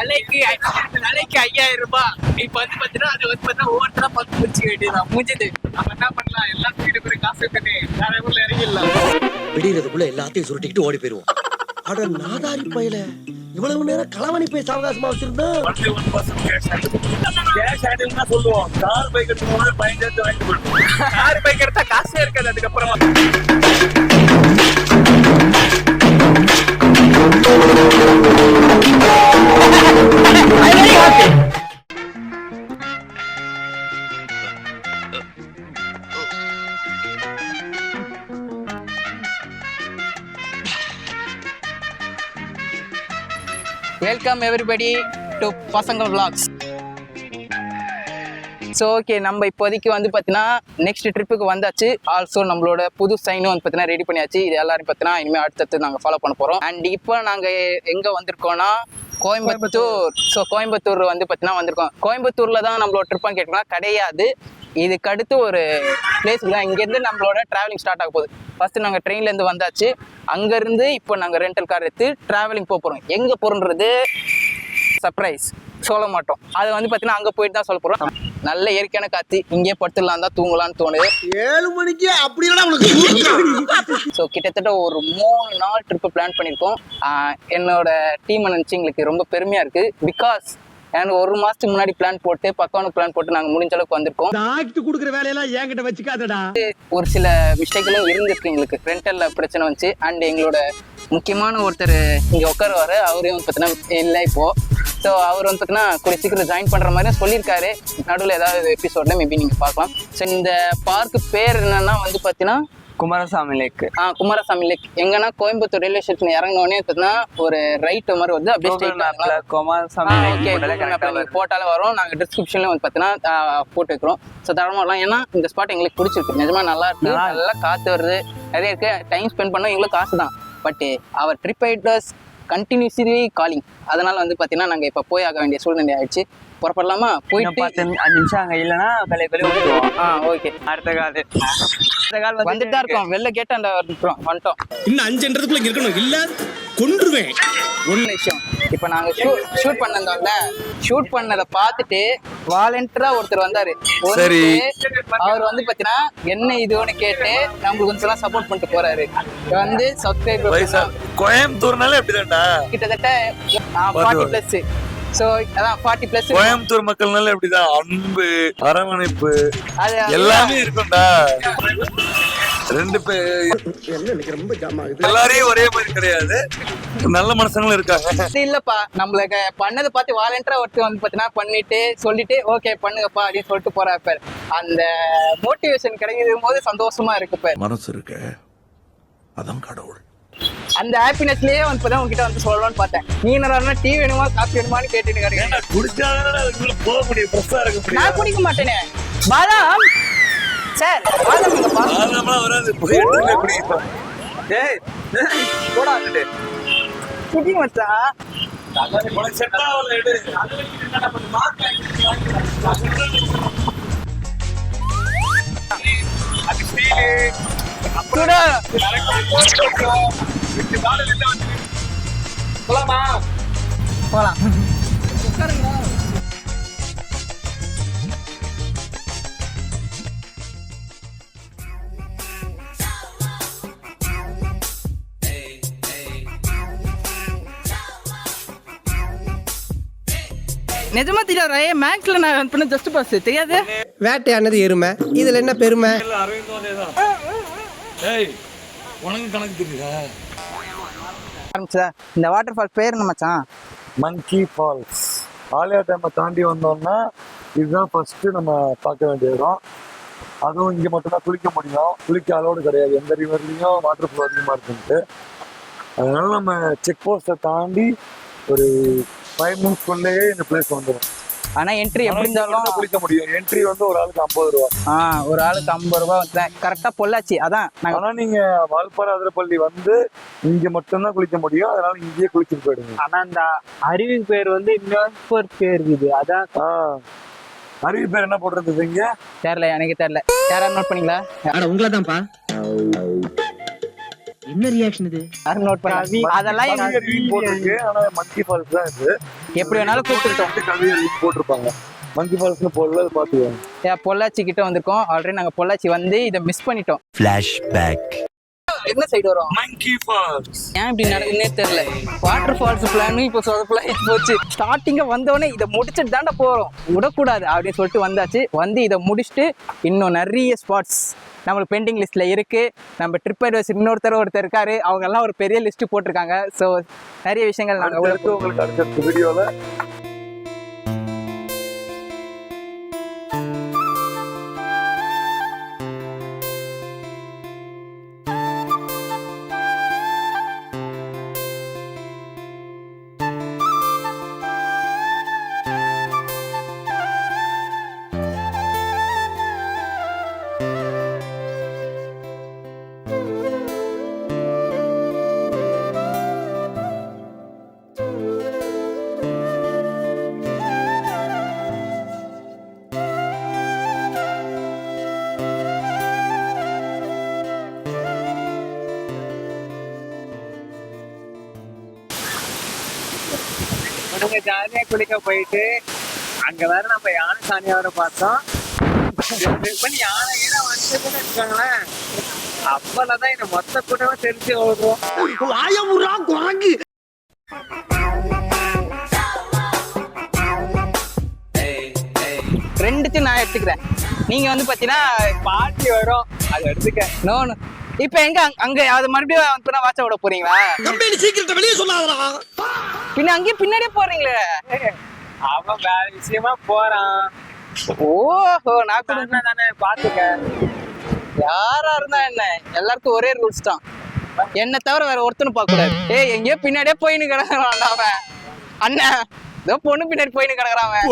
தலைக்கு 5000 ரூபாய். இப்ப வந்து பாத்தீங்கன்னா அது வந்து பாத்தீங்கன்னா ஒவ்வொருத்தரா பத்து முடிச்சு வேண்டியதான் முடிஞ்சது. நம்ம என்ன பண்ணலாம், எல்லாத்துக்கிட்ட ஒரு காசு இருக்குன்னு வேற ஊர்ல இறங்கிடலாம். விடியறதுக்குள்ள எல்லாத்தையும் சுருட்டிக்கிட்டு ஓடி போயிருவோம். அட நாதாரி பையல, இவ்வளவு நேரம் களவணி போய் சாவகாசமா வச்சிருந்தா. கேஷ் ஆயிடுன்னா சொல்லுவோம். கார் பைக் எடுத்து பயந்து வாங்கிட்டு போயிடுவோம். கார் பைக் எடுத்தா காசே இருக்காது அதுக்கப்புறமா. வெல்கம் எவ்ரிபடி டு பசங்க விளாக்ஸ். ஸோ ஓகே, நம்ம இப்போதைக்கு வந்து பார்த்தீங்கன்னா நெக்ஸ்ட் ட்ரிப்புக்கு வந்தாச்சு. ஆல்சோ நம்மளோட புது சைனும் வந்து பார்த்தீங்கன்னா ரெடி பண்ணியாச்சு. இது எல்லாரும் பார்த்தீங்கன்னா இனிமேல் அடுத்தடுத்து நாங்கள் ஃபாலோ பண்ண போகிறோம். அண்ட் இப்போ நாங்கள் எங்கே வந்திருக்கோம்னா கோயம்புத்தூர். ஸோ கோயம்புத்தூர் வந்து பார்த்தீங்கன்னா வந்திருக்கோம். கோயம்புத்தூரில் தான் நம்மளோட ட்ரிப்பான்னு கேட்டோம்னா கிடையாது. இதுக்கு அடுத்து ஒரு பிளேஸுக்கு தான். இங்கேருந்து நம்மளோட ட்ராவலிங் ஸ்டார்ட் ஆக போகுது. ஃபஸ்ட்டு நாங்கள் ட்ரெயின்லேருந்து வந்தாச்சு. அங்கேருந்து இப்போ நாங்கள் ரெண்டல் கார் எடுத்து ட்ராவலிங் போக போகிறோம். எங்கே போகிறோன்றது சர்ப்ரைஸ், சொல்ல மாட்டோம். அது வந்து பார்த்தீங்கன்னா அங்கே போயிட்டு தான் சொல்ல போகிறோம். நல்ல இயற்கையான காற்று, இங்கே படுத்துடலாம் தான் தூங்கலான்னு தோணுது. 7 மணிக்கு அப்படி ஸோ கிட்டத்தட்ட ஒரு 3 நாள் ட்ரிப்பு பிளான் பண்ணியிருக்கோம். என்னோட டீம் நினச்சி எங்களுக்கு ரொம்ப பெருமையாக இருக்குது. பிகாஸ் எனக்கு 1 மாதத்துக்கு முன்னாடி பிளான் போட்டு பக்கான பிளான் போட்டு நாங்கள் முடிஞ்ச அளவுக்கு வந்திருக்கோம். கொடுக்குற வேலையெல்லாம் என்கிட்ட வச்சுக்காதடா. ஒரு சில மிஸ்டேக்களும் இருந்திருக்கு எங்களுக்கு. ரெண்டல்ல பிரச்சனை வந்துச்சு. அண்ட் எங்களோட முக்கியமான ஒருத்தர் இங்கே உட்காருவார். அவரையும் வந்து பார்த்தீங்கன்னா இல்லை இப்போது. ஸோ அவர் வந்து பார்த்தீங்கன்னா கூட சீக்கிரம் ஜாயின் பண்ணுற மாதிரி சொல்லியிருக்காரு. நடுவில் ஏதாவது எபிசோடில் மேபி நீங்கள் பார்க்கலாம். ஸோ இந்த பார்க்கு பேர் என்னன்னா வந்து பார்த்தீங்கன்னா குமாரசாமி லேக். குமாரசாமி லேக் எங்கன்னா கோயம்புத்தூர் ரயில்வே ஸ்டேஷன் இறங்கினோடனே பார்த்தீங்கன்னா ஒரு ரைட் மாதிரி வந்து அப்படியே குமாரசாமி போட்டாலும் வரும். நாங்கள் டிஸ்கிரிப்ஷன்ல வந்து பார்த்தீங்கன்னா போட்டு வைக்கிறோம். ஸோ தரமாக ஏன்னா இந்த ஸ்பாட் எங்களுக்கு பிடிச்சிருக்கு. நிஜமா நல்லா இருக்கு. நல்லா காற்று வருது, நிறைய இருக்கு. டைம் ஸ்பெண்ட் பண்ணோம் எங்களுக்கு காசு தான். பட் அவர் ட்ரிப் ஐட்டர்ஸ் கண்டினியூஸ்லி காலிங். அதனால வந்து பார்த்தீங்கன்னா நாங்கள் இப்போ போய் ஆக வேண்டிய சூழ்நிலை ஆயிடுச்சு. புறப்படலாமா? போயிட்டு 5 நிமிஷம் அங்கே இல்லைன்னா விளைவிடுவோம். ஓகே, அடுத்த கால் வந்துட்டு தான் இருக்கோம். வெளில கேட்டாண்ட வந்துட்டோம். இன்னும் 5 இருக்கணும், இல்ல கொன்றுவேன். ஒன்று விஷயம், இப்போ நாங்கள் ஷூட் பண்ணதோட ஷூட் பண்ணதை பார்த்துட்டு வாலண்டியரா ஒருத்தர் வந்தாரு. அவர் வந்து பார்த்தீங்கன்னா என்ன இதுன்னு கேட்டு நம்மளுக்கு கொஞ்சம் சப்போர்ட் பண்ணிட்டு போறாரு. வந்து சப்ஸ்கிரைபர் கோயம்புத்தூர்னால எப்படிதான்டா கிட்டத்தட்ட 40+. ஸோ அதான் 40+. கோயம்புத்தூர் மக்கள்னால எப்படிதான் அன்பு, அரவணைப்பு எல்லாமே இருக்கும்டா. 2 பேர் ரொம்ப ஜாமா எல்லாரையும் ஒரே மாதிரி கிடையாது, நல்ல மனுஷங்களும் இருக்காங்க. இல்லப்பா, நம்மளுக்கு பண்ணதை பார்த்து வாலண்டியரா ஒருத்தர் வந்து பார்த்தீங்கன்னா பண்ணிட்டு சொல்லிட்டு ஓகே பண்ணுங்கப்பா அப்படின்னு சொல்லிட்டு போறாப்ப அந்த மோட்டிவேஷன் கிடைக்கும் போது சந்தோஷமா இருக்கு. மனசு இருக்கு, அதான் கடவுள். அந்த ஹாப்பினஸ்லயே வந்து உங்ககிட்ட வந்து சொல்லணும்னு பார்த்தேன். நீ என்ன டீ வேணுமா காஃபி வேணுமான்னு கேட்டுட்டு போக முடியும், ஃப்ரெஷ்ஷா இருக்க. நான் குடிக்க மாட்டேனே. பாதாம் சார், பாதாம் இல்லப்பா. பாதாம்லாம் வராது, போய் எடுத்துட்டு குடிப்போம். டேய் போடா அங்க. குடி மச்சான். உனக்கு செட் ஆவல எடு. அது ஸ்டீல் அப்புறடா போலாமா? போலாம். உட்காருங்க. நிஜமா தெரியாதா? மேக்ஸ்ல நான் பண்ண ஜஸ்ட் பாஸ் தெரியாது. வேட்டையானது எருமை, இதுல என்ன பெருமை? உனக்கு கணக்கு தெரியுதா? இந்த வாட்டர் ஃபால் பேர் என்ன மச்சான்? மங்கி ஃபால்ஸ். ஆலியா டேமை தாண்டி வந்தோம்னா இதுதான் ஃபர்ஸ்ட் நம்ம பார்க்க வேண்டிய இடம். அதுவும் இங்கே மட்டும்தான் குளிக்க முடியும். குளிக்க அளவோடு கிடையாது, எந்த ரிவர்லையும் வாட்டர் ஃப்ளோ அதிகமாக இருக்குன்ட்டு. அதனால நம்ம செக் போஸ்ட்டை தாண்டி ஒரு 5 மினிட்ஸ்க்குள்ளேயே இந்த பிளேஸ் வந்துடும். ஆனா என்ட்ரி எப்படி இருந்தாலும் குளிக்க முடியும். என்ட்ரி வந்து ஒரு ஆளுக்கு 50 ரூபா. ஒரு ஆளுக்கு 50 ரூபா கரெக்டா பொள்ளாச்சி. அதான் ஆனா நீங்க வால்பாறை அதிரப்பள்ளி வந்து இங்க மட்டும்தான் குளிக்க முடியும். அதனால இங்கேயே குளிச்சுட்டு போயிடுங்க. ஆனா அந்த அருவிக்கு பேர் வந்து இன்னொரு பேர் இருக்குது. அதான் அருவி பேர் என்ன போடுறது இங்க தெரியல, எனக்கு தெரியல. யாராவது நோட் பண்ணீங்களா? உங்களதான்ப்பா. என்ன ரியாக்ஷன் இது? யாரும் நோட் பண்ணி அதெல்லாம் போட்டிருக்கு. ஆனா மங்கி ஃபால்ஸ் தான் இது. எப்படி வேணாலும் கூப்பிட்டுட்டோம். கவியர் போட்டிருப்பாங்க. மங்கி ஃபால்ஸ்னு போடல, அது பாத்துக்கோங்க. பொள்ளாச்சி கிட்ட வந்திருக்கோம். ஆல்ரெடி நாங்க பொள்ளாச்சி வந்து இதை மிஸ் பண்ணிட்டோம். ஃபிளாஷ்பேக். என்ன சைடு வரும்? Monkey falls. ஏன் இப்படி நடக்குதுன்னே தெரியல. வாட்டர் ஃபால்ஸ் பிளானும் இப்போ சொதப்பலாகி போச்சு. ஸ்டார்டிங்கா வந்தோடனே இதை முடிச்சுட்டு தாண்டா போறோம், விடக்கூடாது அப்படின்னு சொல்லிட்டு வந்தாச்சு. வந்து இதை முடிச்சுட்டு இன்னும் நிறைய ஸ்பாட்ஸ் நம்மளுக்கு பெண்டிங் லிஸ்ட்ல இருக்கு. நம்ம ட்ரிப் அட்வைஸ் ஒருத்தர் இருக்காரு, அவங்க எல்லாம் ஒரு பெரிய லிஸ்ட் போட்டிருக்காங்க. ஸோ நிறைய விஷயங்கள் நாங்கள் உங்களுக்கு அடுத்த வீடியோல நாங்க ஜாலியா குளிக்க போயிட்டு அங்க வேற நம்ம யானை சாணியா வர பார்த்தோம். யானை கீழே வந்துச்சுன்னு வச்சுக்கோங்களேன், அப்பதான் இந்த மொத்த கூட்டமா தெரிஞ்சு ஓடுறோம். வாயமுறா குரங்கு. ரெண்டுத்தையும் நான் எடுத்துக்கிறேன். நீங்க வந்து பாத்தீங்கன்னா பாட்டி வரும், அதை எடுத்துக்க. நோனு இப்ப எங்க அங்க அது மறுபடியும் வாட்ச விட போறீங்களா? கம்பெனி சீக்கிரத்தை வெளியே சொல்லாதடா. பின்ன அங்கேயும் பின்னாடியே போறீங்களே. அவன் வேற விஷயமா போறான். ஓஹோ, நான் கூட என்ன தானே பாத்துக்க. யாரா இருந்தா என்ன, எல்லாருக்கும் ஒரே ரூல்ஸ் தான். என்ன தவிர வேற ஒருத்தனும் பார்க்க கூடாது. ஏய், எங்கேயோ பின்னாடியே போயின்னு கிடக்குறான் அவன். அண்ணன் ஏதோ பொண்ணு பின்னாடி போயின்னு கிடக்குறான் அவன்.